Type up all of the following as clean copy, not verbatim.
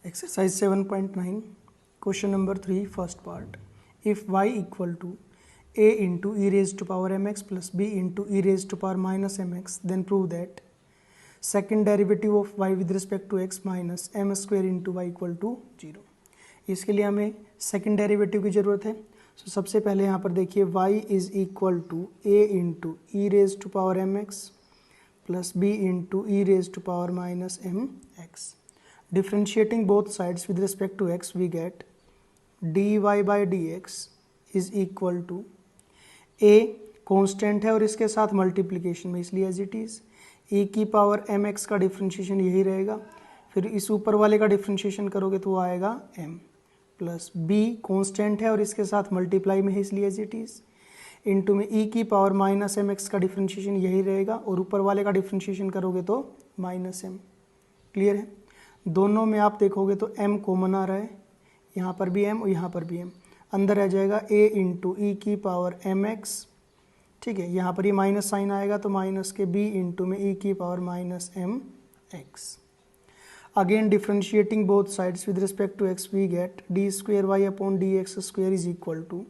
Exercise 7.9, question number 3, first part. If y equal to a into e raised to power mx plus b into e raised to power minus mx, then prove that second derivative of y with respect to x minus m square into y equal to 0. इसके लिए हमें second derivative की ज़रूरत है. सो सबसे पहले यहाँ पर देखिए y is equal to a into e raise to power m x plus b into e raise to power minus m x. Differentiating both sides with respect to x, we get dy by dx is equal to a constant है और इसके साथ multiplication में, इसलिए as it is e की power mx का differentiation यही रहेगा. फिर इस ऊपर वाले का डिफ्रेंशिएशन करोगे तो वो आएगा m प्लस b कांस्टेंट है और इसके साथ मल्टीप्लाई में है, इसलिए एज इट इज़ इंटू में e की पावर माइनस mx का डिफ्रेंशिएशन यही रहेगा और ऊपर वाले का डिफ्रेंशिएशन करोगे तो माइनस m. क्लियर है. दोनों में आप देखोगे तो m कॉमन आ रहा है, यहाँ पर भी m और यहाँ पर भी m. अंदर रह जाएगा a इंटू ई की पावर एम एक्स. ठीक है, यहाँ पर ये माइनस साइन आएगा तो माइनस के b इंटू में ई की power minus m x. Again differentiating both sides with respect to x we get d square y upon d x square is equal to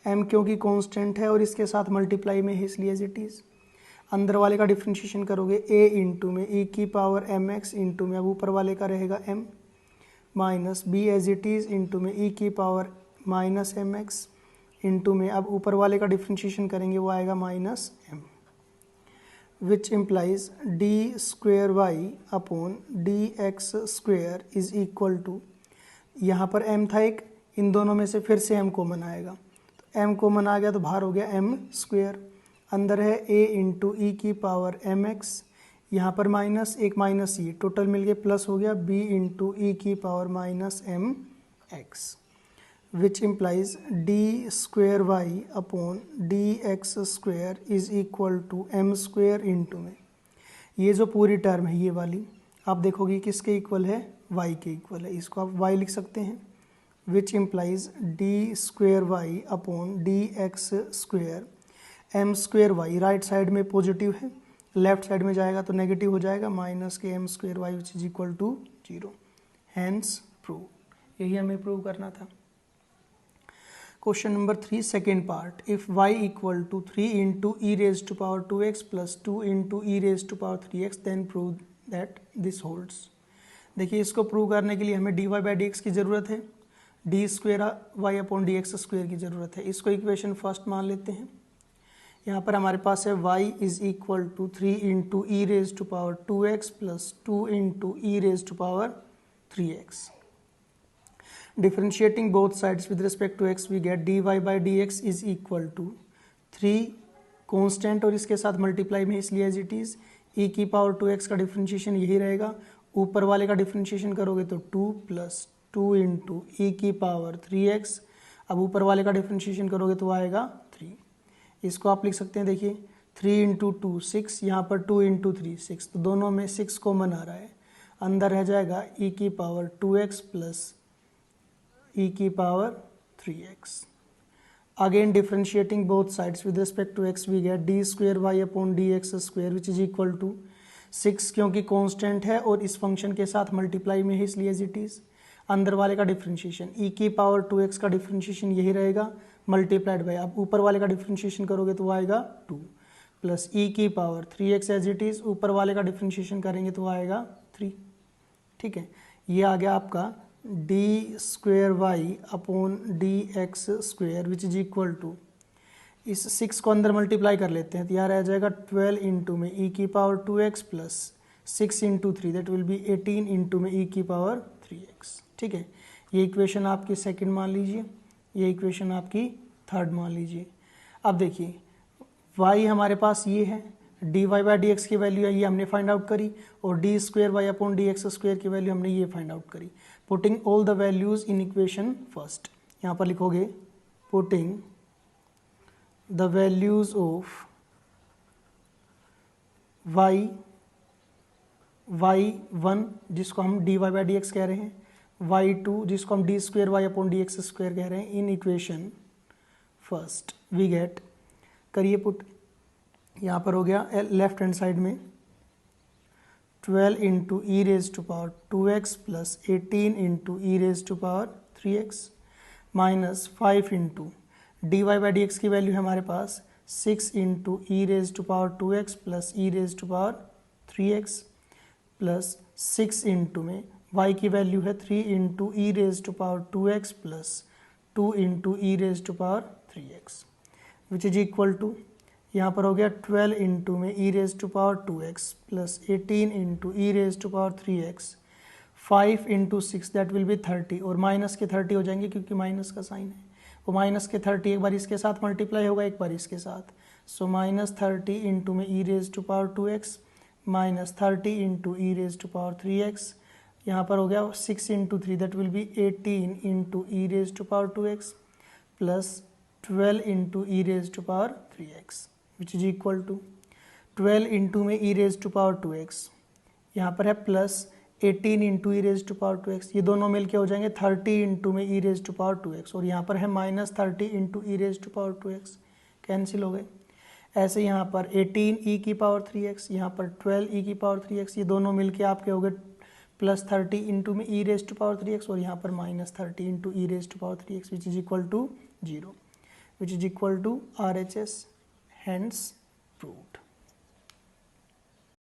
m, क्योंकि constant है और इसके साथ मल्टीप्लाई में है, इसलिए एज इट इज़. अंदर वाले का डिफ्रेंशिएशन करोगे a इंटू में e की पावर एम एक्स इंटू में अब ऊपर वाले का रहेगा m minus b as it is into में e की power minus m x into में अब ऊपर वाले का डिफ्रेंशिएशन करेंगे वो आएगा minus m, which implies d square y upon d x square is equal to, यहाँ पर m था एक, इन दोनों में से फिर से m कॉमन आएगा तो m कॉमन आ गया तो बाहर हो गया m स्क्वेयर. अंदर है a इंटू ई की पावर एम एक्स, यहाँ पर माइनस एक माइनस ई, टोटल मिलके प्लस हो गया b इंटू ई की power minus m x, which implies d square y upon d x square is equal to m square into में ये जो पूरी टर्म है ये वाली आप देखोगे किसके इक्वल है, y के इक्वल है, इसको आप y लिख सकते हैं. Which implies d square y upon d x square m square y, right side में पॉजिटिव है, लेफ्ट साइड में जाएगा तो नेगेटिव हो जाएगा, माइनस के m square y which is equal to 0. Hence prove. यही हमें प्रूव करना था. Question number 3, second part. If y equal to 3 into e raise to power 2x plus 2 into e raise to power 3x then prove that this holds. देखिए इसको prove करने के लिए हमें dy बाई डी एक्स की ज़रूरत है, d square y upon d x square की ज़रूरत है. इसको इक्वेशन फर्स्ट मान लेते हैं. यहाँ पर हमारे पास है y is equal to 3 into e raise to power 2x plus 2 into e raise to power 3x. Differentiating both sides with respect to x we get dy by d x is equal to 3 constant और इसके साथ multiply में, इसलिए as it is e की power 2x का differentiation यही रहेगा. ऊपर वाले का डिफ्रेंशिएशन करोगे तो 2 प्लस 2 इंटू ई की पावर 3x, अब ऊपर वाले का डिफ्रेंशिएशन करोगे तो आएगा 3. इसको आप लिख सकते हैं, देखिए 3 इंटू 2 6, यहाँ पर 2 इंटू 3 6, तो दोनों में 6 कॉमन आ रहा है. अंदर रह जाएगा e की पावर 2x प्लस e की power 3x. Again differentiating both sides with respect to x we get d square y upon d x square which is equal to 6, क्योंकि कांस्टेंट है और इस फंक्शन के साथ मल्टीप्लाई में है, इसलिए एज इट इज़. अंदर वाले का डिफ्रेंशिएशन e की पावर 2x का डिफ्रेंशिएशन यही रहेगा मल्टीप्लाइड बाय, अब ऊपर वाले का डिफ्रेंशिएशन करोगे तो आएगा 2 प्लस e की power 3x as it is, ऊपर वाले का डिफ्रेंशिएशन करेंगे तो आएगा 3. ठीक है, ये आ गया आपका d square y upon d x square which is equal to, इस 6 को अंदर मल्टीप्लाई कर लेते हैं तो यहाँ रह जाएगा 12 इंटू में e की power 2x plus 6 into 3 that will be 18 into में e की पावर 3x. ठीक है, ये इक्वेशन आपकी सेकंड मान लीजिए, ये इक्वेशन आपकी थर्ड मान लीजिए. अब देखिए y हमारे पास ये है, d y by d x की वैल्यू है ये हमने फाइंड आउट करी, और d square y upon d x square की वैल्यू हमने ये फाइंड आउट करी. Putting all the values in equation first, यहाँ पर लिखोगे putting the values of y1 जिसको हम d y by d x कह रहे हैं, y2 जिसको हम d square y upon d x square कह रहे हैं, in equation first we get, करिए पुट, यहाँ पर हो गया लेफ्ट हैंड साइड में 12 into e raised to power 2x plus 18 into e raised to power 3x minus 5 into d y by d x की वैल्यू है हमारे पास 6 into e raise to power 2x plus e raise to power 3x plus 6 into में y की value है 3 into e raise to power 2x plus 2 into e raise to power 3x which is equal to यहाँ पर हो गया 12 into में e raise to power 2x plus 18 into e raise to power 3x 5 into 6 that will be 30 और minus के 30 हो जाएंगे क्योंकि माइनस का साइन है। वो माइनस के 30 एक बार इसके साथ मल्टीप्लाई होगा, एक बार इसके साथ, सो माइनस 30 इंटू में e raise to power 2x minus 30 into e raise to power 3x, यहाँ पर हो गया 6 into 3 that will be 18 into e raise to power 2x plus 12 into e raise to power 3x which is equal to 12 into में e raise to power 2x, यहाँ पर है plus 18 into e raise to power 2x, ये दोनों मिलके हो जाएंगे 30 into में e raise to power 2x और यहाँ पर है minus 30 into e raise to power 2x, cancel हो गए। ऐसे यहाँ पर 18 ई की पावर 3x, यहाँ पर 12 ई की पावर 3x, ये दोनों मिलके आपके हो गए प्लस 30 इंटू में e raise to power 3x और यहाँ पर minus 30 into e raise to power 3x which is equal to 0 which is equal to RHS, hence proved।